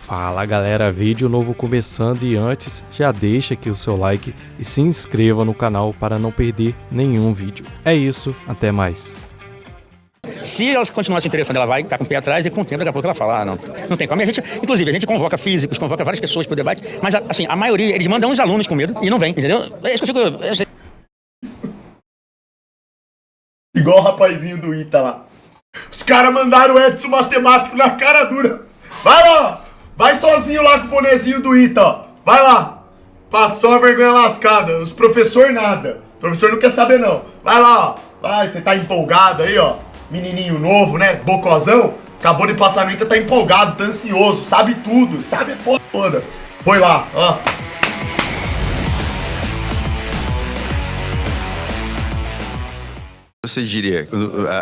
Fala galera, vídeo novo começando e antes já deixa aqui o seu like e se inscreva no canal para não perder nenhum vídeo. É isso, até mais. Se ela continuar se interessando, ela vai ficar com o pé atrás e com o tempo daqui a pouco ela fala, não tem como. Inclusive, a gente convoca físicos, convoca várias pessoas para o debate, mas assim, a maioria, eles mandam os alunos com medo e não vem, entendeu? É isso que eu fico... Igual o rapazinho do Ita lá. Os caras mandaram o Edson matemático na cara dura. Vai lá! Vai sozinho lá com o bonezinho do Ita, ó. Vai lá! Passou a vergonha lascada. Os professor nada. O professor não quer saber não. Vai lá, ó. Vai, você tá empolgado aí, ó. Menininho novo, né? Bocozão. Acabou de passar no Ita, tá empolgado, tá ansioso. Sabe tudo, sabe a porra toda. Põe lá, ó. Você diria,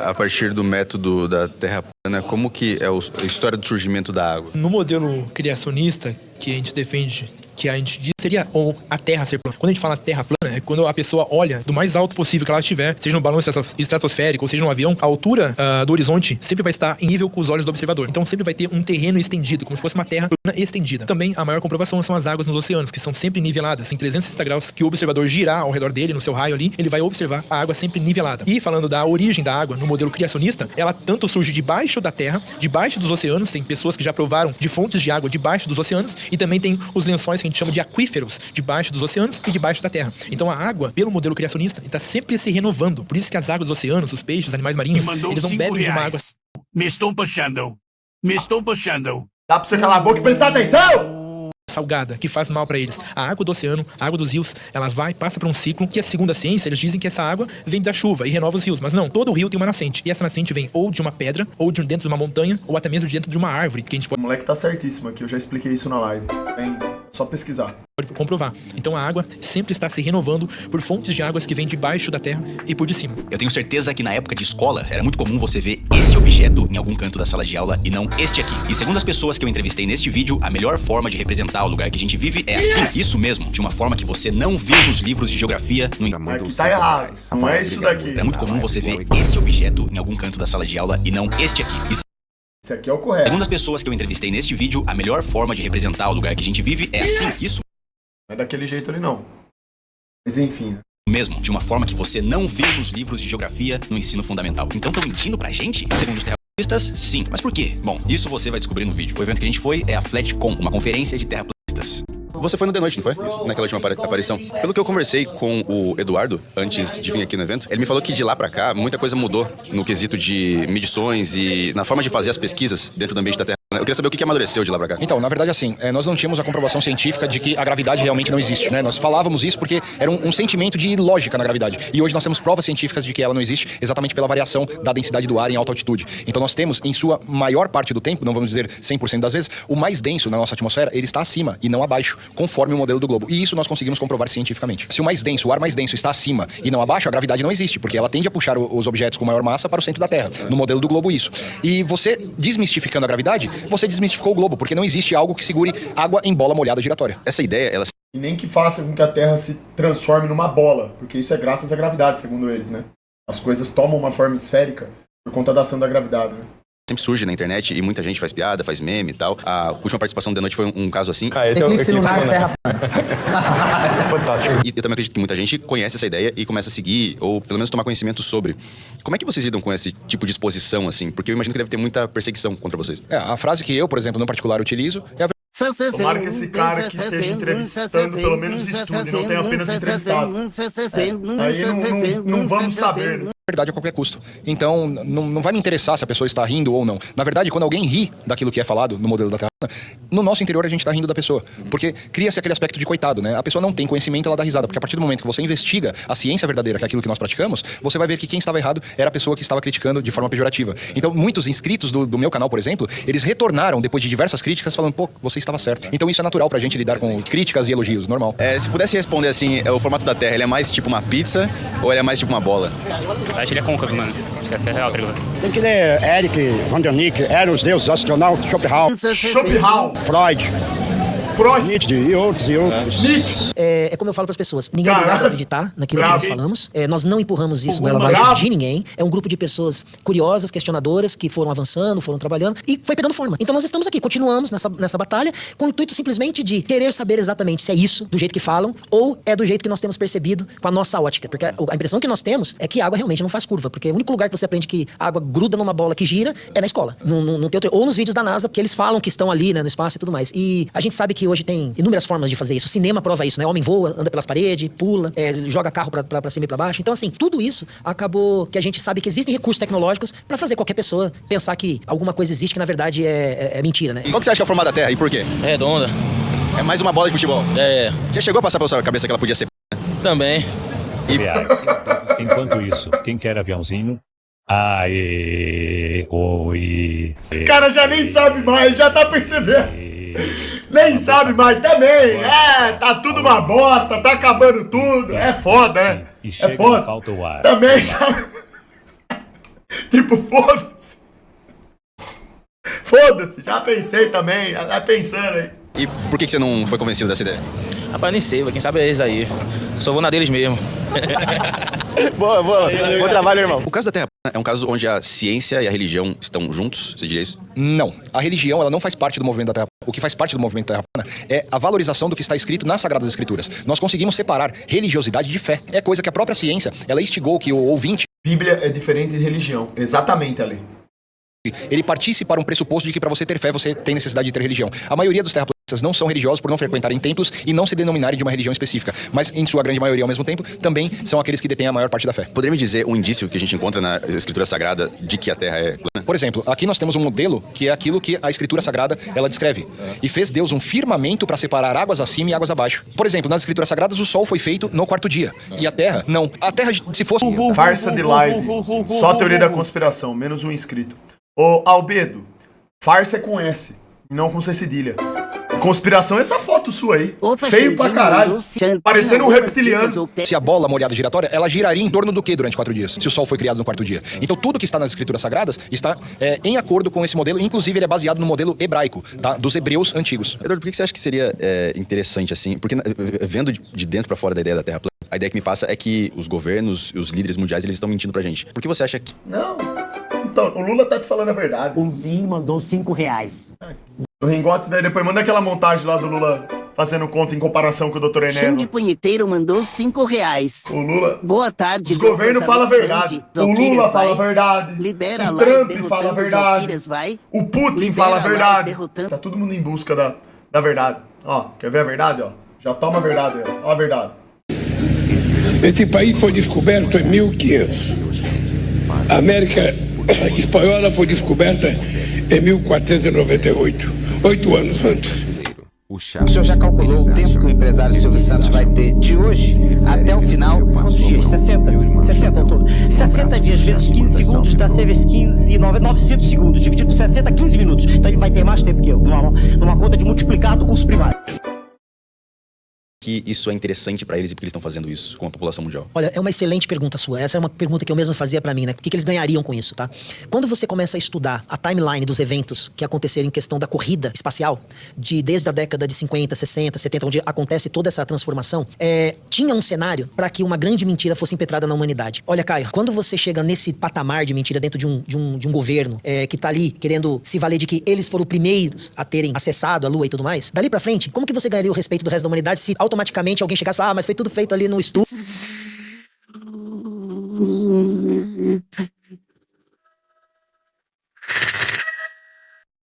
a partir do método da Terra plana, como que é a história do surgimento da água? No modelo criacionista que a gente defende, que a gente diz seria a Terra ser plana. Quando a gente fala Terra plana, é quando a pessoa olha do mais alto possível que ela estiver, seja no balão estratosférico ou seja no avião, a altura do horizonte sempre vai estar em nível com os olhos do observador. Então sempre vai ter um terreno estendido, como se fosse uma terra plana estendida. Também a maior comprovação são as águas nos oceanos, que são sempre niveladas, em 360 graus, que o observador girar ao redor dele, no seu raio ali, ele vai observar a água sempre nivelada. E falando da origem da água no modelo criacionista, ela tanto surge debaixo da terra, debaixo dos oceanos, tem pessoas que já provaram de fontes de água debaixo dos oceanos, e também tem os lençóis que a gente chama de aquíferos, debaixo dos oceanos e debaixo da terra. Então a água, pelo modelo criacionista, está sempre se renovando. Por isso que as águas dos oceanos, os peixes, os animais marinhos, eles não bebem de uma água... Me estão puxando. Me estão puxando. Dá pra você calar a boca e prestar atenção? Salgada, que faz mal para eles. A água do oceano, a água dos rios, ela passa por um ciclo que, segundo a ciência, eles dizem que essa água vem da chuva e renova os rios, mas não, todo rio tem uma nascente, e essa nascente vem ou de uma pedra, ou de dentro de uma montanha, ou até mesmo de dentro de uma árvore, que a gente pode... O moleque tá certíssimo aqui, eu já expliquei isso na live. Tem só pesquisar. Pode comprovar. Então a água sempre está se renovando por fontes de águas que vêm debaixo da terra e por de cima. Eu tenho certeza que na época de escola era muito comum você ver esse objeto em algum canto da sala de aula e não este aqui. E segundo as pessoas que eu entrevistei neste vídeo, a melhor forma de representar o lugar que a gente vive é assim, isso mesmo, de uma forma que você não viu nos livros de geografia. Aqui tá errado, não é isso daqui. Era muito comum você ver esse objeto em algum canto da sala de aula e não este aqui. Esse aqui é o correto. Segundo as pessoas que eu entrevistei neste vídeo, a melhor forma de representar o lugar que a gente vive é assim, isso não é daquele jeito ali não. Mas enfim, né? mesmo, de uma forma que você não viu nos livros de geografia no ensino fundamental. Então estão mentindo pra gente? Segundo os terraplanistas, sim. Mas por quê? Bom, isso você vai descobrir no vídeo. O evento que a gente foi é a FlatCon, uma conferência de terraplanistas. Você foi no The Noite, não foi? Naquela última aparição. Pelo que eu conversei com o Eduardo, antes de vir aqui no evento, ele me falou que de lá pra cá, muita coisa mudou no quesito de medições e na forma de fazer as pesquisas dentro do ambiente da Terra. Eu queria saber o que amadureceu de lá pra cá. Então, na verdade, assim, nós não tínhamos a comprovação científica de que a gravidade realmente não existe, né? Nós falávamos isso porque era um sentimento de lógica na gravidade. E hoje nós temos provas científicas de que ela não existe exatamente pela variação da densidade do ar em alta altitude. Então nós temos, em sua maior parte do tempo, não vamos dizer 100% das vezes, o mais denso na nossa atmosfera, ele está acima e não abaixo, conforme o modelo do globo. E isso nós conseguimos comprovar cientificamente. Se o ar mais denso está acima e não abaixo, a gravidade não existe, porque ela tende a puxar os objetos com maior massa para o centro da Terra. No modelo do globo, isso. E você, desmistificando a gravidade, você desmistificou o globo, porque não existe algo que segure água em bola molhada giratória. Essa ideia, ela... E nem que faça com que a Terra se transforme numa bola, porque isso é graças à gravidade, segundo eles, né? As coisas tomam uma forma esférica por conta da ação da gravidade, né? sempre surge na internet e muita gente faz piada, faz meme e tal. A última participação da noite foi um caso assim. Eclipse lunar, terra. Essa é fantástica. E eu também acredito que muita gente conhece essa ideia e começa a seguir, ou pelo menos tomar conhecimento sobre. Como é que vocês lidam com esse tipo de exposição, assim? Porque eu imagino que deve ter muita perseguição contra vocês. A frase que eu, por exemplo, no particular utilizo é a... Tomara que esse cara que esteja entrevistando pelo menos estude, não tenha apenas entrevistado. Aí não vamos saber, né? Verdade a qualquer custo. Então, não vai me interessar se a pessoa está rindo ou não. Na verdade, quando alguém ri daquilo que é falado no modelo da Terra, no nosso interior a gente está rindo da pessoa. Porque cria-se aquele aspecto de coitado, né? A pessoa não tem conhecimento, ela dá risada. Porque a partir do momento que você investiga a ciência verdadeira, que é aquilo que nós praticamos, você vai ver que quem estava errado era a pessoa que estava criticando de forma pejorativa. Então, muitos inscritos do meu canal, por exemplo, eles retornaram depois de diversas críticas falando, pô, você estava certo. Então isso é natural pra gente lidar com críticas e elogios, normal. Se pudesse responder assim, o formato da Terra, ele é mais tipo uma pizza ou ele é mais tipo uma bola? Acho que ele é côncavo, mano. Acho que essa é a real, tá ligado? Tem que ler Eric, Vandernick, Eram os Deuses, Astronauta, Schopenhauer, Schopenhauer, Freud. Freud. Nietzsche e outros. Nietzsche. É como eu falo para as pessoas, ninguém é obrigado a acreditar naquilo que nós falamos. Nós não empurramos isso goela abaixo de ninguém. É um grupo de pessoas curiosas, questionadoras, que foram avançando, foram trabalhando e foi pegando forma. Então nós estamos aqui, continuamos nessa batalha com o intuito simplesmente de querer saber exatamente se é isso, do jeito que falam, ou é do jeito que nós temos percebido com a nossa ótica. Porque a impressão que nós temos é que a água realmente não faz curva, porque o único lugar que você aprende que a água gruda numa bola que gira é na escola. Não tem outro, ou nos vídeos da NASA, porque eles falam que estão ali, né, no espaço e tudo mais. E a gente sabe que hoje tem inúmeras formas de fazer isso. O cinema prova isso, né? O homem voa, anda pelas paredes, pula, joga carro pra cima e pra baixo. Então, assim, tudo isso acabou que a gente sabe que existem recursos tecnológicos pra fazer qualquer pessoa pensar que alguma coisa existe que na verdade é mentira, né? Qual que você acha que é o formato da Terra e por quê? Redonda. É mais uma bola de futebol. Já chegou a passar pela sua cabeça que ela podia ser Também. Reais. Enquanto isso, quem quer aviãozinho? Oi. Cara, já nem sabe mais, já tá percebendo. Nem sabe mais também. Tá tudo uma bosta, tá acabando tudo. É foda, né? É foda. Falta o ar. Também sabe. Tipo, foda-se. Foda-se, já pensei também, já tá pensando aí. E por que você não foi convencido dessa ideia? Rapaz, nem sei, quem sabe é eles aí. Só vou na deles mesmo. Boa. Bom trabalho, irmão. O caso da Terra plana é um caso onde a ciência e a religião estão juntos, você diria isso? Não. A religião, ela não faz parte do movimento da Terra plana. O que faz parte do movimento da Terra plana é a valorização do que está escrito nas Sagradas Escrituras. Nós conseguimos separar religiosidade de fé. É coisa que a própria ciência, ela instigou que o ouvinte... Bíblia é diferente de religião. Exatamente, Ali. Ele partisse para um pressuposto de que para você ter fé, você tem necessidade de ter religião. A maioria dos terraplanistas não são religiosos por não frequentarem templos e não se denominarem de uma religião específica. Mas, em sua grande maioria, ao mesmo tempo, também são aqueles que detêm a maior parte da fé. Poderia me dizer um indício que a gente encontra na Escritura Sagrada de que a Terra é plana? Por exemplo, aqui nós temos um modelo que é aquilo que a Escritura Sagrada, ela descreve. E fez Deus um firmamento para separar águas acima e águas abaixo. Por exemplo, nas Escrituras Sagradas, o Sol foi feito no quarto dia. E a Terra, não. A Terra, se fosse... Farsa de live. Só teoria da conspiração, menos um inscrito. Ô, Albedo, farsa é com S, não com C cedilha. Conspiração é essa foto sua aí. Opa, feio pra caralho. Parecendo um reptiliano. Se a bola molhada giratória, ela giraria em torno do que durante 4 dias? Se o Sol foi criado no quarto dia. Então tudo que está nas Escrituras Sagradas está em acordo com esse modelo. Inclusive ele é baseado no modelo hebraico, tá? Dos hebreus antigos. Eduardo, por que você acha que seria interessante assim? Porque vendo de dentro pra fora da ideia da Terra plana, a ideia que me passa é que os governos e os líderes mundiais, eles estão mentindo pra gente. Por que você acha que... Não. Então, o Lula tá te falando a verdade. O Zinho mandou R$5. O Ringote, daí depois manda aquela montagem lá do Lula fazendo conta em comparação com o Dr. Enéas. Xande Punheteiro mandou R$5. O Lula... Boa tarde. Os governos falam a verdade. O Lula fala a verdade. Libera o lá, Trump fala a verdade. Vai. O Putin Libera fala a verdade. Derrotando. Tá todo mundo em busca da verdade. Ó, quer ver a verdade, ó? Já toma a verdade, ó. Ó a verdade. Esse país foi descoberto em 1500. A América Espanhola foi descoberta em 1498, 8 anos antes. O senhor já calculou o tempo que o empresário Silvio Santos vai ter de hoje até o final? Quantos dias? 60, doutor. 60 dias vezes 15 segundos dá 900 segundos, dividido por 60, 15 minutos. Então ele vai ter mais tempo que eu, numa conta de multiplicado os primários. Que isso é interessante pra eles e porque eles estão fazendo isso com a população mundial? Olha, é uma excelente pergunta sua. Essa é uma pergunta que eu mesmo fazia pra mim, né? O que eles ganhariam com isso, tá? Quando você começa a estudar a timeline dos eventos que aconteceram em questão da corrida espacial, desde a década de 50, 60, 70, onde acontece toda essa transformação, tinha um cenário pra que uma grande mentira fosse impetrada na humanidade. Olha, Caio, quando você chega nesse patamar de mentira dentro de um governo que tá ali querendo se valer de que eles foram os primeiros a terem acessado a Lua e tudo mais, dali pra frente, como que você ganharia o respeito do resto da humanidade se automaticamente alguém chegasse e falasse, mas foi tudo feito ali no estúdio?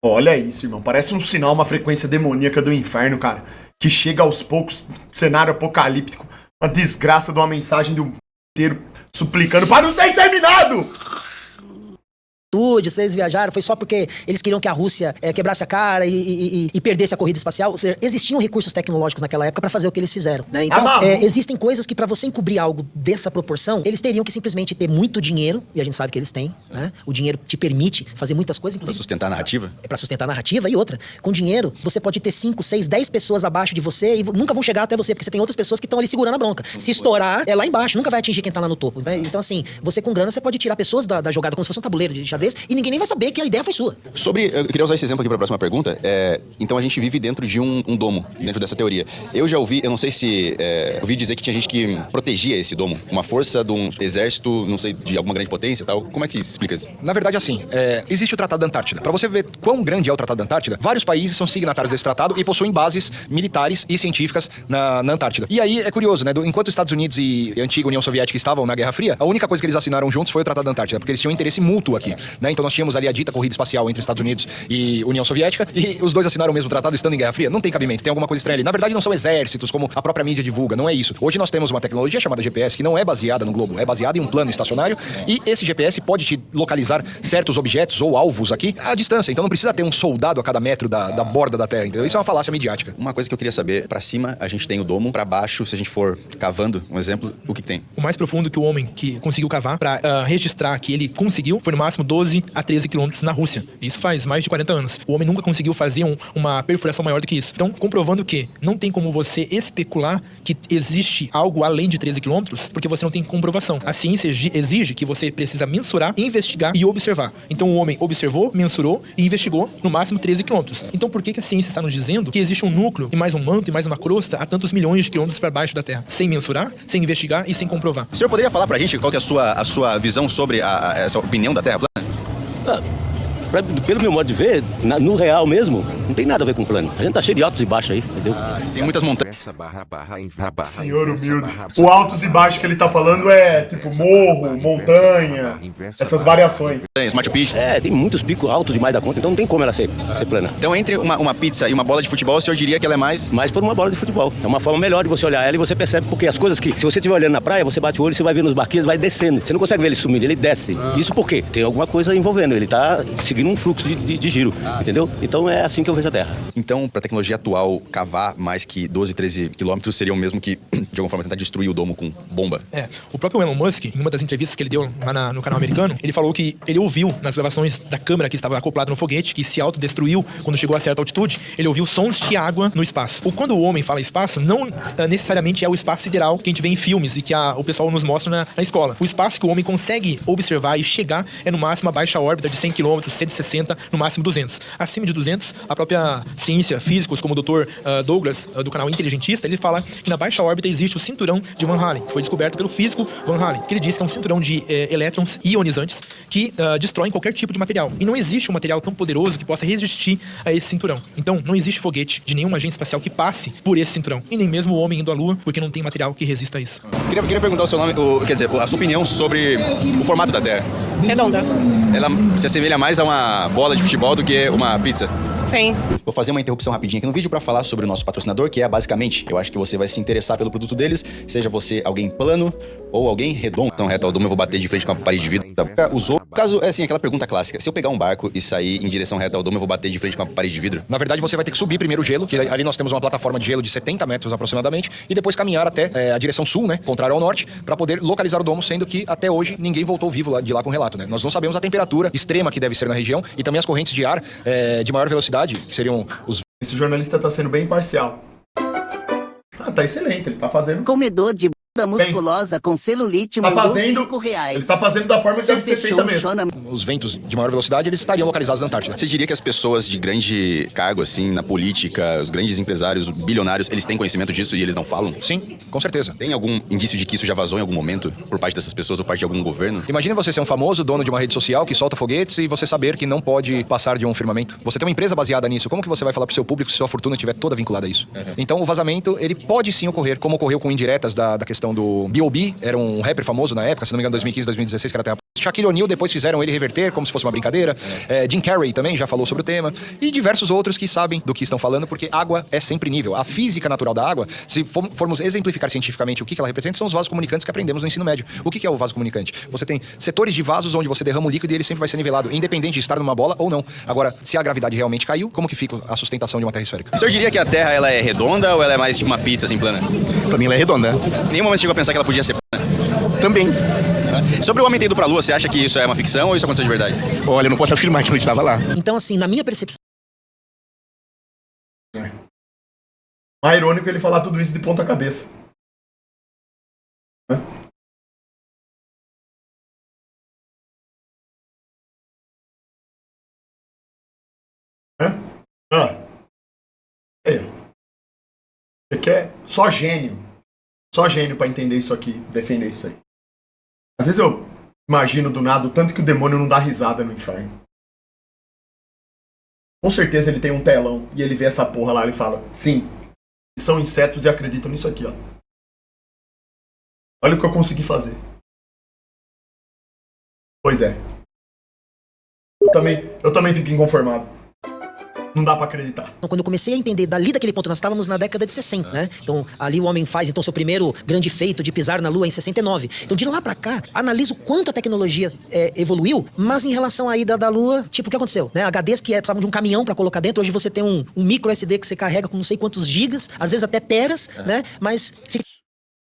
Olha isso, irmão. Parece um sinal, uma frequência demoníaca do inferno, cara. Que chega aos poucos, cenário apocalíptico. Uma desgraça de uma mensagem do inteiro suplicando para não ser exterminado! Se eles viajaram, foi só porque eles queriam que a Rússia quebrasse a cara e perdesse a corrida espacial. Ou seja, existiam recursos tecnológicos naquela época para fazer o que eles fizeram, né? Então, existem coisas que para você encobrir algo dessa proporção, eles teriam que simplesmente ter muito dinheiro, e a gente sabe que eles têm, né? O dinheiro te permite fazer muitas coisas. Pra sustentar a narrativa? É pra sustentar a narrativa e outra. Com dinheiro, você pode ter 5, 6, 10 pessoas abaixo de você e nunca vão chegar até você, porque você tem outras pessoas que estão ali segurando a bronca. Se estourar, é lá embaixo, nunca vai atingir quem tá lá no topo, né? Então, assim, você com grana, você pode tirar pessoas da jogada como se fosse um tabuleiro de xadrez. vez e ninguém nem vai saber que a ideia foi sua. Eu queria usar esse exemplo aqui para a próxima pergunta. Então a gente vive dentro de um domo, dentro dessa teoria. Eu já ouvi, eu não sei se ouvi dizer que tinha gente que protegia esse domo, uma força de um exército, não sei, de alguma grande potência e tal. Como é que se explica isso? Na verdade, assim, existe o Tratado da Antártida. Para você ver quão grande é o Tratado da Antártida, vários países são signatários desse tratado e possuem bases militares e científicas na Antártida. E aí é curioso, né? Enquanto os Estados Unidos e a antiga União Soviética estavam na Guerra Fria, a única coisa que eles assinaram juntos foi o Tratado da Antártida, porque eles tinham interesse mútuo aqui, né? Então nós tínhamos ali a dita corrida espacial entre Estados Unidos e União Soviética, e os dois assinaram o mesmo tratado estando em Guerra Fria. Não tem cabimento, tem alguma coisa estranha ali. Na verdade, não são exércitos, como a própria mídia divulga, não é isso. Hoje nós temos uma tecnologia chamada GPS que não é baseada no globo, é baseada em um plano estacionário, e esse GPS pode te localizar certos objetos ou alvos aqui à distância. Então não precisa ter um soldado a cada metro da borda da Terra, entendeu? Isso é uma falácia midiática. Uma coisa que eu queria saber, pra cima a gente tem o domo, pra baixo, se a gente for cavando, um exemplo, o que tem? O mais profundo que o homem que conseguiu cavar pra registrar que ele conseguiu foi no máximo 12 a 13 quilômetros na Rússia. Isso faz mais de 40 anos. O homem nunca conseguiu fazer uma perfuração maior do que isso. Então, comprovando que não tem como você especular que existe algo além de 13 quilômetros, porque você não tem comprovação. A ciência exige que você precisa mensurar, investigar e observar. Então, o homem observou, mensurou e investigou no máximo 13 quilômetros. Então, por que a ciência está nos dizendo que existe um núcleo e mais um manto e mais uma crosta a tantos milhões de quilômetros para baixo da Terra? Sem mensurar, sem investigar e sem comprovar. O senhor poderia falar pra gente qual que é a sua visão sobre essa opinião da Terra plana? Pelo meu modo de ver, no real mesmo, não tem nada a ver com plano. A gente tá cheio de altos e baixos aí, entendeu? Tem muitas montanhas. Senhor humilde. O altos e baixos que ele tá falando é tipo morro, montanha, essas variações. Machu Picchu. Tem muitos picos altos demais da conta, então não tem como ela ser plana. Então entre uma pizza e uma bola de futebol, o senhor diria que ela é mais? Mais por uma bola de futebol. É uma forma melhor de você olhar ela e você percebe porque as coisas que, se você estiver olhando na praia, você bate o olho e você vai ver nos barquinhos, vai descendo. Você não consegue ver ele sumindo, ele desce. Isso por quê? Tem alguma coisa envolvendo, ele tá seguindo um fluxo de giro, entendeu? Então é assim que eu vejo a Terra. Então, pra tecnologia atual, cavar mais que 12, 13 quilômetros seria o mesmo que, de alguma forma, tentar destruir o domo com bomba? O próprio Elon Musk, em uma das entrevistas que ele deu lá no canal americano, ele falou que ele ouviu nas gravações da câmera que estava acoplada no foguete, que se autodestruiu quando chegou a certa altitude, ele ouviu sons de água no espaço. Quando o homem fala espaço, não necessariamente é o espaço sideral que a gente vê em filmes e que o pessoal nos mostra na escola. O espaço que o homem consegue observar e chegar é no máximo a baixa órbita de 100 km, 160, no máximo 200. Acima de 200, a própria ciência, físicos como o Dr. Douglas, do canal Inteligentista, ele fala que na baixa órbita existe o cinturão de Van Allen, que foi descoberto pelo físico Van Allen, que ele diz que é um cinturão de elétrons ionizantes que destroem qualquer tipo de material. E não existe um material tão poderoso que possa resistir a esse cinturão. Então, não existe foguete de nenhuma agência espacial que passe por esse cinturão. E nem mesmo o homem indo à Lua, porque não tem material que resista a isso. Queria perguntar o seu nome, quer dizer, a sua opinião sobre o formato da Terra. Redonda. Ela se assemelha mais a uma bola de futebol do que uma pizza? Sim. Vou fazer uma interrupção rapidinha aqui no vídeo para falar sobre o nosso patrocinador, que é Basicamente. Eu acho que você vai se interessar pelo produto deles, seja você alguém plano ou alguém redondo. Então, reto ao domo, eu vou bater de frente com a parede de vidro. Usou? Caso, é assim, aquela pergunta clássica. Se eu pegar um barco e sair em direção reta ao domo, eu vou bater de frente com a parede de vidro? Na verdade, você vai ter que subir primeiro o gelo, que ali nós temos uma plataforma de gelo de 70 metros aproximadamente, e depois caminhar até a direção sul, né, contrário ao norte, para poder localizar o domo, sendo que até hoje ninguém voltou vivo de lá com relato, né? Nós não sabemos a temperatura extrema que deve ser na região e também as correntes de ar de maior velocidade, que seriam os... Esse jornalista tá sendo bem imparcial. Tá excelente, ele tá fazendo... Comedor de bunda musculosa com celulite tá mandou fazendo, 5 reais. Ele tá fazendo da forma que deve ser feita mesmo. Os ventos de maior velocidade, eles estariam localizados na Antártida. Você diria que as pessoas de grande cargo, assim, na política, os grandes empresários, bilionários, eles têm conhecimento disso e eles não falam? Sim, com certeza. Tem algum indício de que isso já vazou em algum momento por parte dessas pessoas ou por parte de algum governo? Imagine você ser um famoso dono de uma rede social que solta foguetes e você saber que não pode passar de um firmamento. Você tem uma empresa baseada nisso. Como que você vai falar pro seu público se sua fortuna estiver toda vinculada a isso? Então, o vazamento, ele pode sim ocorrer, como ocorreu com indiretas da questão do B.O.B., era um rapper famoso na época, se não me engano, 2015, 2016, que era até Shaquille O'Neal, depois fizeram ele reverter como se fosse uma brincadeira. Jim Carrey também já falou sobre o tema. E diversos outros que sabem do que estão falando, porque água é sempre nível. A física natural da água, se formos exemplificar cientificamente o que ela representa, são os vasos comunicantes que aprendemos no ensino médio. O que é o vaso comunicante? Você tem setores de vasos onde você derrama um líquido e ele sempre vai ser nivelado, independente de estar numa bola ou não. Agora, se a gravidade realmente caiu, como que fica a sustentação de uma terra esférica? O senhor diria que a Terra ela é redonda ou ela é mais tipo uma pizza, assim, plana? Pra mim ela é redonda. Nenhum momento chegou a pensar que ela podia ser plana? Também. Sobre o homem ter ido pra Lua, você acha que isso é uma ficção ou isso aconteceu de verdade? Olha, eu não posso afirmar que não estava lá. Então, assim, na minha percepção... É irônico ele falar tudo isso de ponta cabeça. Só gênio pra entender isso aqui, defender isso aí. Às vezes eu imagino do nada o tanto que o demônio não dá risada no inferno. Com certeza ele tem um telão e ele vê essa porra lá e fala: sim, são insetos e acreditam nisso aqui, ó. Olha o que eu consegui fazer. Pois é. Eu também fico inconformado. Não dá pra acreditar. Então, quando eu comecei a entender dali daquele ponto, nós estávamos na década de 60, né? Então, ali o homem faz seu primeiro grande feito de pisar na Lua em 69. Então, de lá pra cá, analiso quanto a tecnologia evoluiu, mas em relação à ida da Lua, tipo, o que aconteceu? Né? HDs que precisavam de um caminhão pra colocar dentro, hoje você tem um micro SD que você carrega com não sei quantos gigas, às vezes até teras, né? Mas...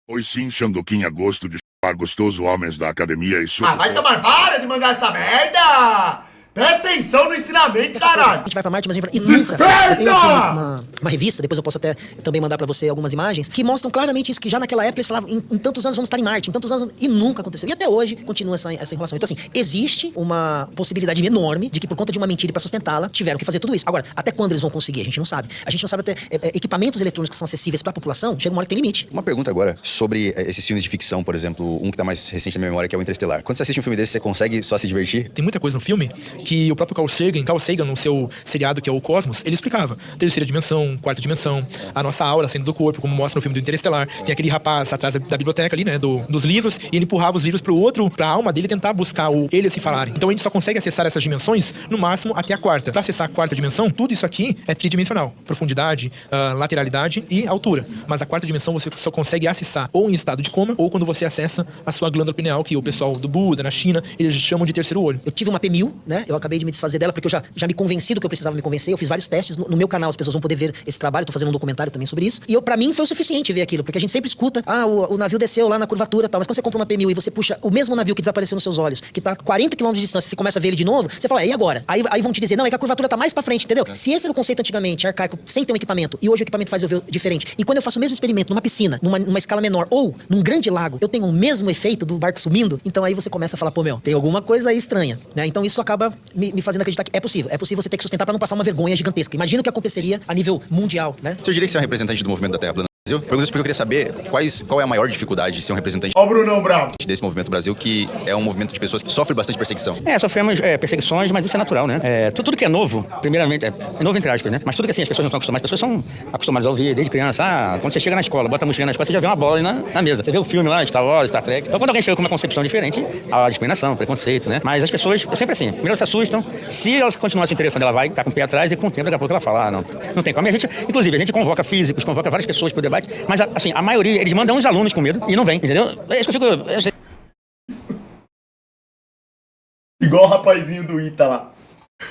Pois sim, Xandoquinha, gosto de chupar gostoso homens da academia e super... Ah, vai tomar, para de mandar essa merda! Presta atenção no ensinamento, caralho! A gente vai pra Marte, mas e nunca... Eu tenho aqui uma revista, depois eu posso até também mandar pra você algumas imagens, que mostram claramente isso, que já naquela época eles falavam, em tantos anos vamos estar em Marte, em tantos anos... E nunca aconteceu. E até hoje continua essa relação. Então, assim, existe uma possibilidade enorme de que, por conta de uma mentira e pra sustentá-la, tiveram que fazer tudo isso. Agora, até quando eles vão conseguir? A gente não sabe. A gente não sabe até... equipamentos eletrônicos que são acessíveis pra população, chega uma hora que tem limite. Uma pergunta agora sobre esses filmes de ficção, por exemplo, um que tá mais recente na minha memória, que é o Interestelar. Quando você assiste um filme desse, você consegue só se divertir? Tem muita coisa no filme que o próprio Carl Sagan, no seu seriado que é o Cosmos, ele explicava. Terceira dimensão, quarta dimensão, a nossa aura saindo do corpo, como mostra no filme do Interestelar. Tem aquele rapaz atrás da biblioteca ali, né, dos livros, e ele empurrava os livros pra alma dele tentar buscar eles se falarem. Então a gente só consegue acessar essas dimensões, no máximo, até a quarta. Pra acessar a quarta dimensão, tudo isso aqui é tridimensional. Profundidade, lateralidade e altura. Mas a quarta dimensão você só consegue acessar ou em estado de coma, ou quando você acessa a sua glândula pineal, que o pessoal do Buda, na China, eles chamam de terceiro olho. Eu tive uma P1000, né, eu acabei de me desfazer dela, porque eu já me convenci do que eu precisava me convencer. Eu fiz vários testes no meu canal, as pessoas vão poder ver esse trabalho. Eu tô fazendo um documentário também sobre isso. E pra mim foi o suficiente ver aquilo, porque a gente sempre escuta: ah, o navio desceu lá na curvatura e tal. Mas quando você compra uma P1000 e você puxa o mesmo navio que desapareceu nos seus olhos, que tá a 40 km de distância, você começa a ver ele de novo, você fala: e agora? Aí vão te dizer: não, é que a curvatura tá mais pra frente, entendeu? Se esse era o conceito antigamente, arcaico, sem ter um equipamento, e hoje o equipamento faz eu ver diferente, e quando eu faço o mesmo experimento numa piscina, numa escala menor, ou num grande lago, eu tenho o mesmo efeito do barco sumindo, então aí você começa a falar: pô, tem alguma coisa aí estranha, né? Então isso acaba me fazendo acreditar que é possível você ter que sustentar pra não passar uma vergonha gigantesca. Imagina o que aconteceria a nível mundial, né? Você diria que você é um representante do movimento da Terra plana no Brasil? Pergunto isso porque eu queria saber qual é a maior dificuldade de ser um representante desse movimento no Brasil, que é um movimento de pessoas que sofrem bastante perseguição. Sofremos perseguições, mas isso é natural, né? Tudo que é novo, primeiramente, é novo entre aspas, né? Mas tudo que assim, as pessoas não estão acostumadas, as pessoas são acostumadas a ouvir desde criança. Quando você chega na escola, bota a mochilinha na escola, você já vê uma bola ali na mesa. Você vê o filme lá, Star Wars, Star Trek. Então quando alguém chega com uma concepção diferente, há discriminação, preconceito, né? Mas as pessoas, sempre assim, primeiro se assustam, se elas continuarem se interessando, ela vai ficar com o pé atrás e com o tempo, daqui a pouco ela fala: não tem como. Inclusive, a gente convoca físicos, convoca várias pessoas para o debate, mas assim, a maioria, eles mandam os alunos com medo e não vem, entendeu? É isso que eu fico... Igual o rapazinho do Ita lá.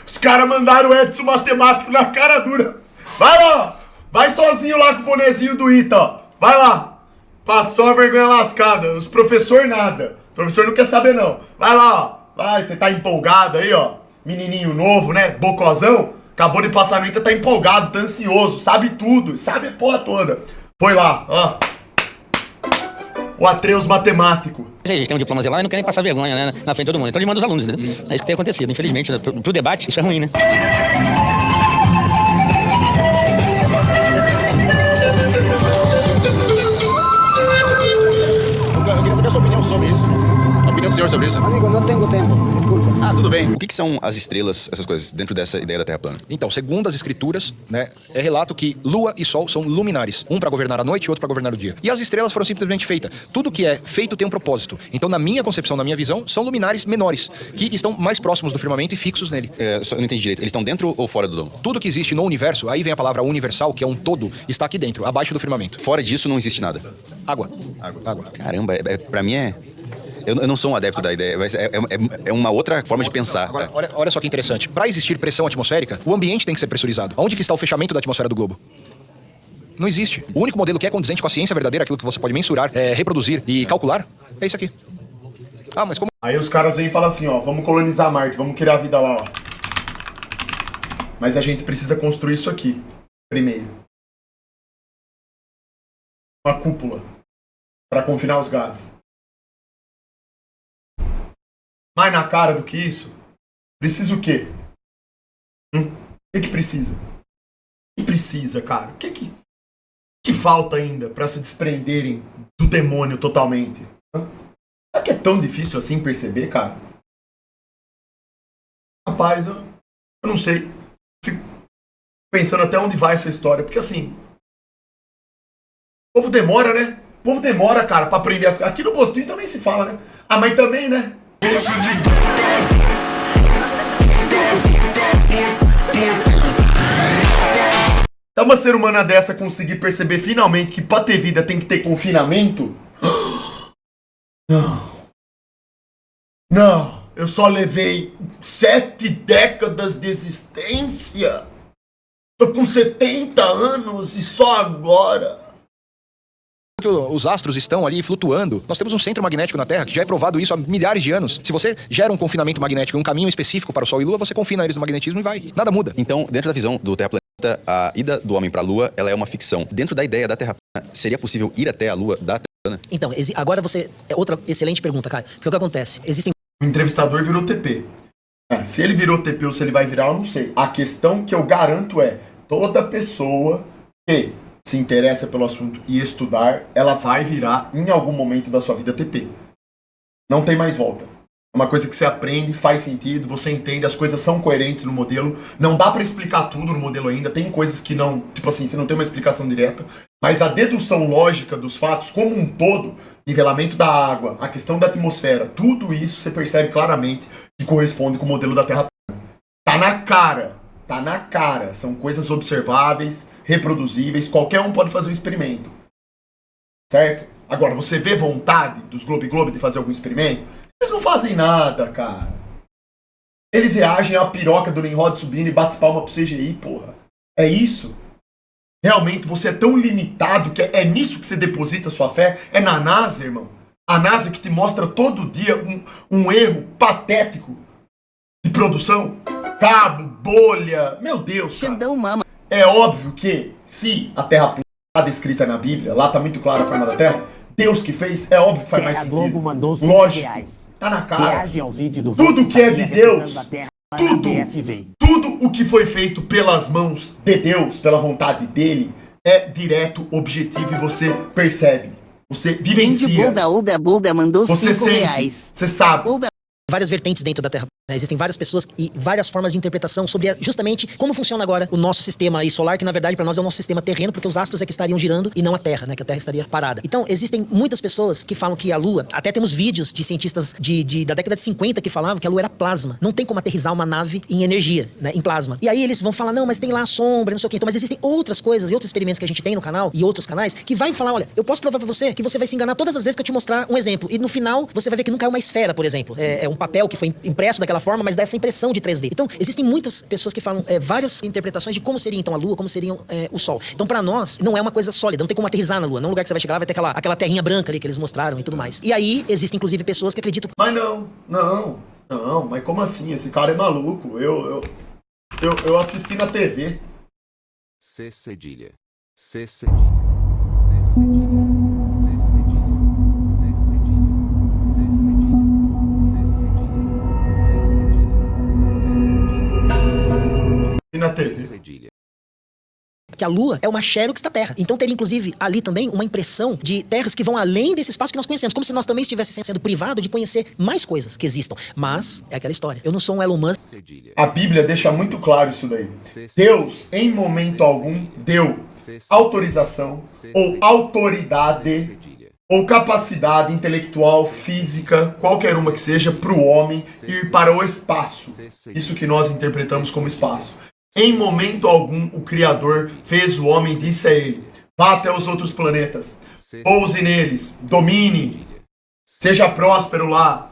Os caras mandaram o Edson matemático na cara dura. Vai lá! Vai sozinho lá com o bonezinho do Ita, ó. Vai lá! Passou a vergonha lascada. Os professor nada. O professor não quer saber não. Vai lá, ó. Vai, você tá empolgado aí, ó. Menininho novo, né? Bocozão. Acabou de passar no Ita, tá empolgado, tá ansioso. Sabe tudo, sabe a porra toda. Foi lá, ó. O Atreus matemático. Eles têm um diploma lá e não querem passar vergonha, né, na frente de todo mundo. Então eles mandam os alunos, entendeu? É isso que tem acontecido. Infelizmente, pro debate, isso é ruim, né? Eu queria saber a sua opinião sobre isso. A opinião do senhor sobre isso? Amigo, não tenho tempo. Desculpa. Tudo bem. O que são as estrelas, essas coisas, dentro dessa ideia da Terra plana? Então, segundo as escrituras, né, é relato que Lua e Sol são luminares. Um para governar a noite e outro para governar o dia. E as estrelas foram simplesmente feitas. Tudo que é feito tem um propósito. Então, na minha concepção, na minha visão, são luminares menores, que estão mais próximos do firmamento e fixos nele. Eu não entendi direito. Eles estão dentro ou fora do dom? Tudo que existe no universo, aí vem a palavra universal, que é um todo, está aqui dentro, abaixo do firmamento. Fora disso, não existe nada? Água. Caramba, pra mim é... Eu não sou um adepto da ideia, mas é uma outra forma de pensar. Agora, olha só que interessante. Para existir pressão atmosférica, o ambiente tem que ser pressurizado. Onde que está o fechamento da atmosfera do globo? Não existe. O único modelo que é condizente com a ciência verdadeira, aquilo que você pode mensurar, reproduzir e calcular, é isso aqui. Mas como... Aí os caras vêm e falam assim, ó, vamos colonizar Marte, vamos criar vida lá, ó. Mas a gente precisa construir isso aqui, primeiro. Uma cúpula, para confinar os gases. Mais na cara do que isso, precisa o quê? O que precisa? O que precisa, cara? O que que falta ainda pra se desprenderem do demônio totalmente? Será que é tão difícil assim perceber, cara? Rapaz, eu não sei. Fico pensando até onde vai essa história. Porque assim, o povo demora, né? O povo demora, cara, pra aprender as coisas. Aqui no postinho também se fala, né? Ah, mas também, né? É uma ser humana dessa conseguir perceber finalmente que pra ter vida tem que ter confinamento? Não. Não. Eu só levei 7 décadas de existência. Tô com 70 anos e só agora. Os astros estão ali flutuando. Nós temos um centro magnético na Terra que já é provado isso há milhares de anos. Se você gera um confinamento magnético, um caminho específico para o Sol e Lua, você confina eles no magnetismo e vai. Nada muda. Então, dentro da visão do terraplanista, a ida do homem para a Lua, ela é uma ficção. Dentro da ideia da Terra plana, seria possível ir até a Lua da Terra plana? Então, agora você... É outra excelente pergunta, Caio. Porque o que acontece? Existem... O entrevistador virou TP. Se ele virou TP ou se ele vai virar, eu não sei. A questão que eu garanto é, toda pessoa que se interessa pelo assunto e estudar, ela vai virar, em algum momento da sua vida, TP. Não tem mais volta. É uma coisa que você aprende, faz sentido, você entende, as coisas são coerentes no modelo. Não dá pra explicar tudo no modelo ainda, tem coisas que não, tipo assim, você não tem uma explicação direta. Mas a dedução lógica dos fatos como um todo, nivelamento da água, a questão da atmosfera, tudo isso você percebe claramente que corresponde com o modelo da Terra plana. Tá na cara. Tá na cara. São coisas observáveis, reproduzíveis, qualquer um pode fazer um experimento. Certo? Agora, você vê vontade dos Globo de fazer algum experimento? Eles não fazem nada, cara. Eles reagem à piroca do Nimrod subindo e bate palma pro CGI, porra. É isso? Realmente você é tão limitado que é nisso que você deposita a sua fé? É na NASA, irmão? A NASA que te mostra todo dia um erro patético de produção? Cabo, bolha, meu Deus, cara. É óbvio que se a Terra plana está descrita na Bíblia, lá tá muito clara a forma da Terra, Deus que fez, é óbvio que faz mais sentido. Globo mandou lógico, reais. Tá na cara. Reage ao vídeo do Tudo que é de Deus, tudo o que foi feito pelas mãos de Deus, pela vontade dele, é direto, objetivo e você percebe. Você vivencia. Buda mandou você 5 sente, reais. você sabe. Várias vertentes dentro da Terra. Existem várias pessoas e várias formas de interpretação sobre justamente como funciona agora o nosso sistema aí solar, que na verdade para nós é o nosso sistema terreno, porque os astros é que estariam girando e não a Terra, né? Que a Terra estaria parada. Então, existem muitas pessoas que falam que a Lua, até temos vídeos de cientistas da década de 50 que falavam que a Lua era plasma. Não tem como aterrissar uma nave em energia, né? Em plasma. E aí eles vão falar, não, mas tem lá a sombra, não sei o quê. Então, mas existem outras coisas e outros experimentos que a gente tem no canal e outros canais que vai falar, olha, eu posso provar pra você que você vai se enganar todas as vezes que eu te mostrar um exemplo. E no final, você vai ver que nunca é uma esfera, por exemplo. É um papel que foi impresso daquela forma, mas dá essa impressão de 3D. Então, existem muitas pessoas que falam várias interpretações de como seria então a Lua, como seria o Sol. Então, pra nós, não é uma coisa sólida, não tem como aterrissar na Lua. Não é um lugar que você vai chegar lá, vai ter aquela terrinha branca ali que eles mostraram e tudo mais. E aí, existem inclusive pessoas que acreditam... Mas não, mas como assim? Esse cara é maluco. Eu assisti na TV. C cedilha. C cedilha. C cedilha. E na TV. Que a Lua é uma xerox da Terra. Então teria, inclusive, ali também uma impressão de terras que vão além desse espaço que nós conhecemos. Como se nós também estivéssemos sendo privados de conhecer mais coisas que existam. Mas, é aquela história. Eu não sou um Elon Musk. A Bíblia deixa muito claro isso daí. Deus, em momento algum, deu autorização ou autoridade ou capacidade intelectual, física, qualquer uma que seja, para o homem ir para o espaço. Isso que nós interpretamos como espaço. Em momento algum, o Criador fez o homem e disse a ele, vá até os outros planetas, pouse neles, domine, seja próspero lá,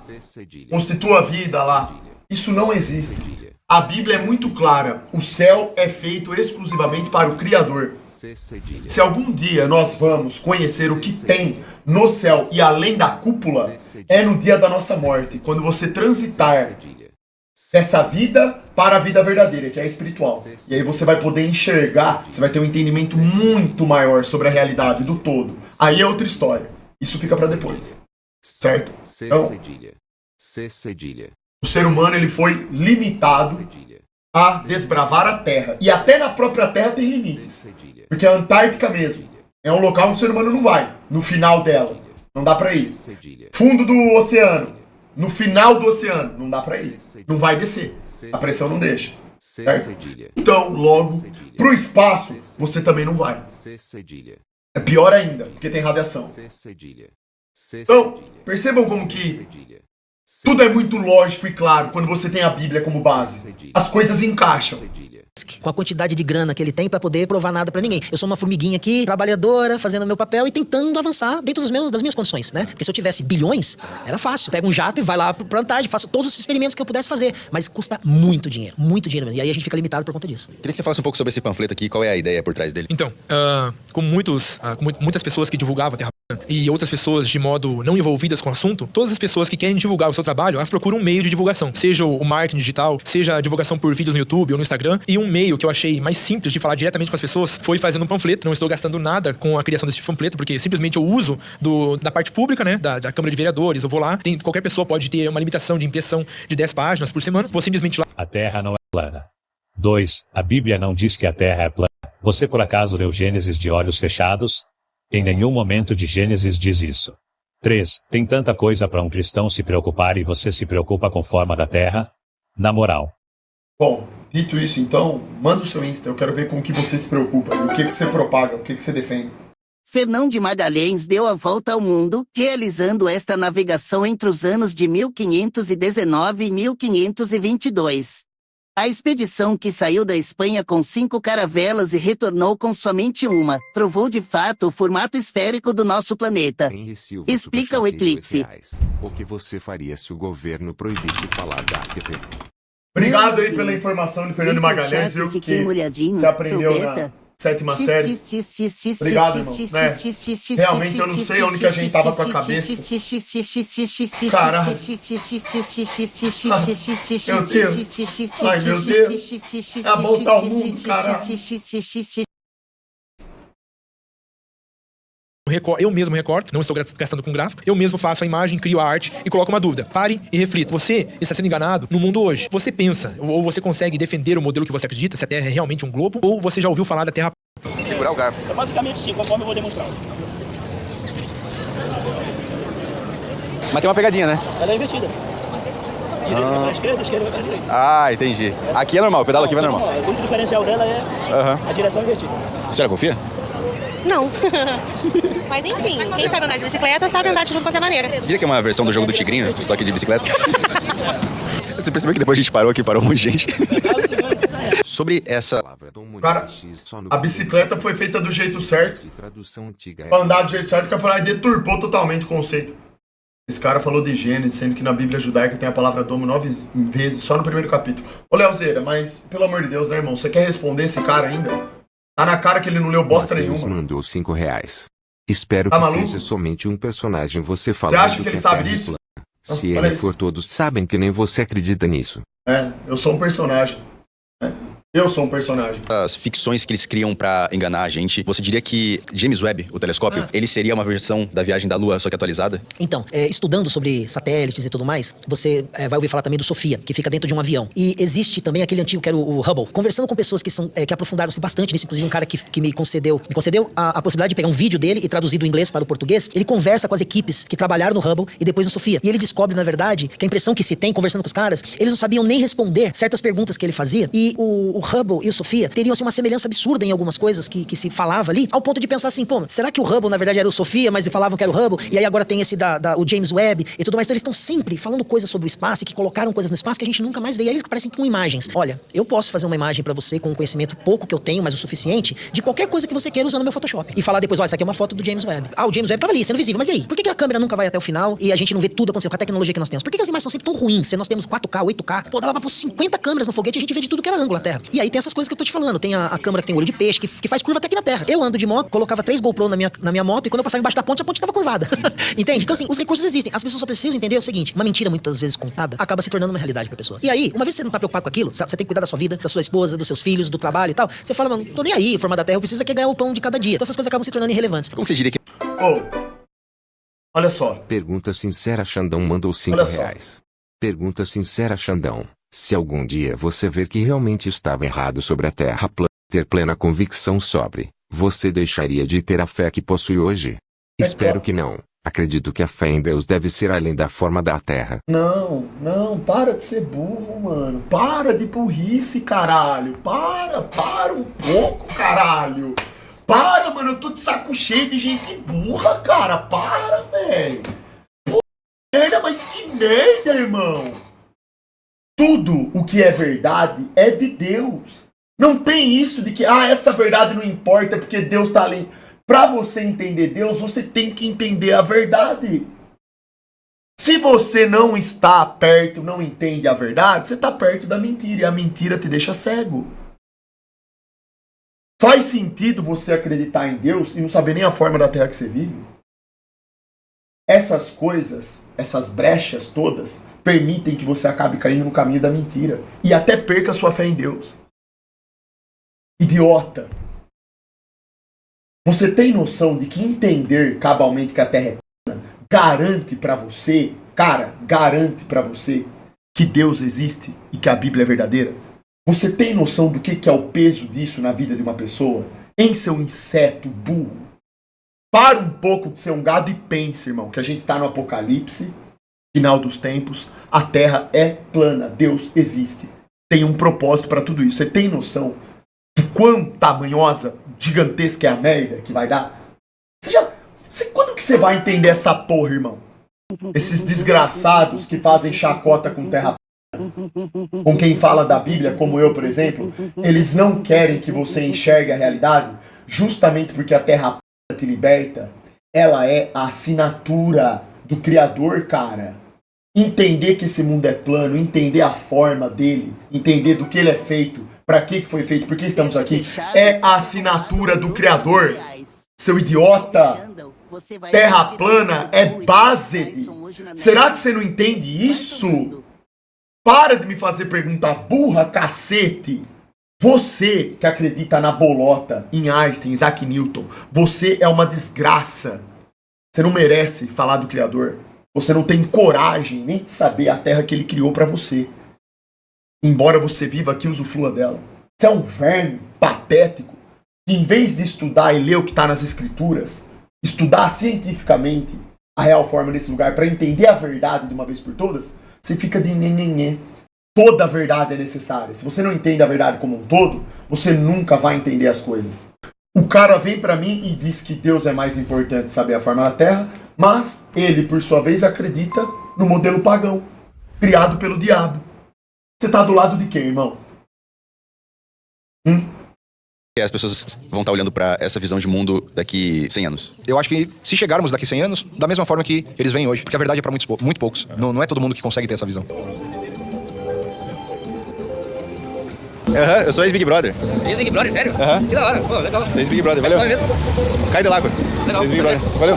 constitua a vida lá. Isso não existe. A Bíblia é muito clara, o céu é feito exclusivamente para o Criador. Se algum dia nós vamos conhecer o que tem no céu e além da cúpula, é no dia da nossa morte, quando você transitar dessa vida para a vida verdadeira, que é a espiritual. E aí você vai poder enxergar, você vai ter um entendimento muito maior sobre a realidade do todo. Aí é outra história. Isso fica para depois. Certo? Então, o ser humano ele foi limitado a desbravar a Terra. E até na própria Terra tem limites. Porque a Antártica mesmo, É um local onde o ser humano não vai. No final dela. Não dá pra ir. Fundo do oceano. No final do oceano. Não dá pra ir. Não vai descer. A pressão não deixa. Certo? Então, logo, pro espaço, você também não vai. É pior ainda, porque tem radiação. Então, percebam como que tudo é muito lógico e claro quando você tem a Bíblia como base. As coisas encaixam. Com a quantidade de grana que ele tem pra poder provar nada pra ninguém. Eu sou uma formiguinha aqui, trabalhadora, fazendo o meu papel e tentando avançar dentro das minhas condições, né? Porque se eu tivesse bilhões, era fácil. Pega um jato e vai lá pra Antártida, faço todos os experimentos que eu pudesse fazer. Mas custa muito dinheiro mesmo. E aí a gente fica limitado por conta disso. Queria que você falasse um pouco sobre esse panfleto aqui, qual é a ideia por trás dele? Então, com muitas pessoas que divulgavam a Terra plana e outras pessoas de modo não envolvidas com o assunto, todas as pessoas que querem divulgar o seu trabalho, elas procuram um meio de divulgação. Seja o marketing digital, seja a divulgação por vídeos no YouTube ou no Instagram. E um meio que eu achei mais simples de falar diretamente com as pessoas foi fazendo um panfleto. Não estou gastando nada com a criação desse panfleto, porque simplesmente eu uso da parte pública, né, da Câmara de Vereadores. Eu vou lá, qualquer pessoa pode ter uma limitação de impressão de 10 páginas por semana. Vou simplesmente lá. A Terra não é plana. 2. A Bíblia não diz que a Terra é plana. Você por acaso leu Gênesis de olhos fechados? Em nenhum momento de Gênesis diz isso. 3. Tem tanta coisa para um cristão se preocupar e você se preocupa com forma da Terra? Na moral. Bom, dito isso, então, manda o seu Insta. Eu quero ver com o que você se preocupa. E o que você propaga, o que você defende. Fernão de Magalhães deu a volta ao mundo, realizando esta navegação entre os anos de 1519 e 1522. A expedição que saiu da Espanha com 5 caravelas e retornou com somente uma, provou de fato o formato esférico do nosso planeta. Explica o eclipse. O que você faria se o governo proibisse falar da ATP? Obrigado aí pela informação de Fernando Magalhães, viu? Que você aprendeu na 7ª série. Obrigado, irmão. Né? Realmente eu não sei onde que a gente tava com a cabeça. Caralho. Meu Deus. Ai, meu Deus. É a volta ao mundo, caralho. Eu mesmo recorto, não estou gastando com gráfico. Eu mesmo faço a imagem, crio a arte e coloco uma dúvida. Pare e reflita. Você está sendo enganado no mundo hoje. Você pensa, ou você consegue defender o modelo que você acredita, se a Terra é realmente um globo, ou você já ouviu falar da Terra... Segurar o garfo. Basicamente sim, conforme eu vou demonstrar. Mas tem uma pegadinha, né? Ela é invertida. Direita vai para a esquerda vai para a direita. Ah, entendi. Aqui é normal, o pedal aqui vai normal. O único diferencial dela é a direção invertida. A senhora confia? Não. Mas enfim, quem sabe andar de bicicleta sabe andar de qualquer maneira. Diria que é uma versão do jogo do Tigrinho, só que de bicicleta. Você percebeu que depois a gente parou aqui, parou um monte de gente? Sobre essa... Cara, a bicicleta foi feita do jeito certo. Pra andar do jeito certo, que a Fran deturpou totalmente o conceito. Esse cara falou de Gênesis, sendo que na Bíblia judaica tem a palavra domo 9 vezes, só no primeiro capítulo. Ô, Leozeira, mas pelo amor de Deus, né, irmão? Você quer responder esse cara ainda? Tá na cara que ele não leu bosta Mateus nenhuma. Mandou R$5. Espero Tá que maluco? seja somente um personagem você falando. Você acha que ele sabe disso? Se Olha ele isso. for, todos sabem que nem você acredita nisso. É, eu sou um personagem. Eu sou um personagem. As ficções que eles criam pra enganar a gente, você diria que James Webb, o telescópio, ele seria uma versão da viagem da Lua, só que atualizada? Então, estudando sobre satélites e tudo mais, você vai ouvir falar também do SOFIA, que fica dentro de um avião. E existe também aquele antigo que era o Hubble. Conversando com pessoas que aprofundaram-se bastante nisso, inclusive um cara que me concedeu a possibilidade de pegar um vídeo dele e traduzir do inglês para o português. Ele conversa com as equipes que trabalharam no Hubble e depois no SOFIA. E ele descobre, na verdade, que a impressão que se tem, conversando com os caras, eles não sabiam nem responder certas perguntas que ele fazia. E o Hubble e o SOFIA teriam assim, uma semelhança absurda em algumas coisas que se falava ali, ao ponto de pensar assim, pô, será que o Hubble na verdade era o SOFIA, mas falavam que era o Hubble, e aí agora tem esse o James Webb e tudo mais. Então eles estão sempre falando coisas sobre o espaço e que colocaram coisas no espaço que a gente nunca mais vê. E aí eles aparecem com imagens. Olha, eu posso fazer uma imagem pra você com um conhecimento pouco que eu tenho, mas o suficiente, de qualquer coisa que você queira usando meu Photoshop. E falar depois, olha, essa aqui é uma foto do James Webb. Ah, o James Webb tava ali, sendo visível. Mas e aí? Por que a câmera nunca vai até o final e a gente não vê tudo acontecendo com a tecnologia que nós temos? Por que as imagens são sempre tão ruins? Se nós temos 4K, 8K, pô, dava pra pôr 50 câmeras no foguete e a gente vê de tudo que era ângulo na Terra. E aí tem essas coisas que eu tô te falando. Tem a câmera que tem olho de peixe, que faz curva até aqui na Terra. Eu ando de moto, colocava 3 GoPro na minha moto e quando eu passava embaixo da ponte, a ponte tava curvada. Entende? Então assim, os recursos existem. As pessoas só precisam entender o seguinte, uma mentira muitas vezes contada acaba se tornando uma realidade pra pessoa. E aí, uma vez que você não tá preocupado com aquilo, sabe, você tem que cuidar da sua vida, da sua esposa, dos seus filhos, do trabalho e tal, você fala, mano, tô nem aí, formar da Terra, eu preciso aqui ganhar o pão de cada dia. Então essas coisas acabam se tornando irrelevantes. Como você diria que... Olha só. Pergunta sincera, Xandão mandou R$5. Pergunta sincera, Xandão. Se algum dia você ver que realmente estava errado sobre a Terra plana, ter plena convicção sobre, você deixaria de ter a fé que possui hoje? Espero que não. Acredito que a fé em Deus deve ser além da forma da terra. Não, para de ser burro, mano. Para de burrice, caralho. Para um pouco, caralho. Para, mano, eu tô de saco cheio de gente burra, cara. Para, velho. Pô, merda, mas que merda, irmão. Tudo o que é verdade é de Deus. Não tem isso de que, essa verdade não importa porque Deus tá ali. Pra você entender Deus, você tem que entender a verdade. Se você não está perto, não entende a verdade, você está perto da mentira. E a mentira te deixa cego. Faz sentido você acreditar em Deus e não saber nem a forma da terra que você vive? Essas coisas, essas brechas todas, permitem que você acabe caindo no caminho da mentira. E até perca sua fé em Deus. Idiota. Você tem noção de que entender cabalmente que a Terra é plana garante pra você, cara, garante pra você que Deus existe e que a Bíblia é verdadeira? Você tem noção do que é o peso disso na vida de uma pessoa? Em seu inseto burro. Para um pouco de ser um gado e pense, irmão, que a gente tá no Apocalipse, final dos tempos, a Terra é plana, Deus existe. Tem um propósito pra tudo isso. Você tem noção do quão tamanhosa, gigantesca é a merda que vai dar? Quando que você vai entender essa porra, irmão? Esses desgraçados que fazem chacota com terra plana, com quem fala da Bíblia, como eu, por exemplo, eles não querem que você enxergue a realidade, justamente porque a terra plana te liberta. Ela é a assinatura do Criador, cara. Entender que esse mundo é plano, entender a forma dele, entender do que ele é feito, pra que foi feito, por que estamos aqui, é a assinatura do Criador. Seu idiota! Terra plana é base. Será que você não entende isso? Para de me fazer pergunta burra, cacete! Você que acredita na bolota, em Einstein, Isaac Newton, você é uma desgraça. Você não merece falar do Criador. Você não tem coragem nem de saber a terra que ele criou pra você. Embora você viva aqui e usufrua dela. Você é um verme patético que, em vez de estudar e ler o que está nas escrituras, estudar cientificamente a real forma desse lugar para entender a verdade de uma vez por todas, você fica de nhenhenhê. Toda a verdade é necessária. Se você não entende a verdade como um todo, você nunca vai entender as coisas. O cara vem para mim e diz que Deus é mais importante saber a forma da terra, mas ele, por sua vez, acredita no modelo pagão, criado pelo diabo. Você tá do lado de quem, irmão? As pessoas vão estar olhando pra essa visão de mundo daqui 100 anos. Eu acho que se chegarmos daqui 100 anos, da mesma forma que eles vêm hoje. Porque a verdade é pra muito poucos. Não é todo mundo que consegue ter essa visão. Eu sou ex-Big Brother. Ex-Big Brother, sério? Que da hora, pô, legal. Ex-Big Brother, valeu. Cai de lá, legal. Ex-Big Brother, valeu.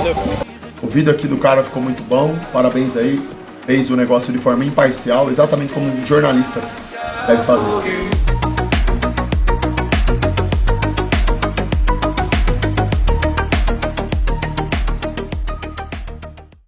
O vídeo aqui do cara ficou muito bom. Parabéns aí. Fez o negócio de forma imparcial, exatamente como um jornalista deve fazer.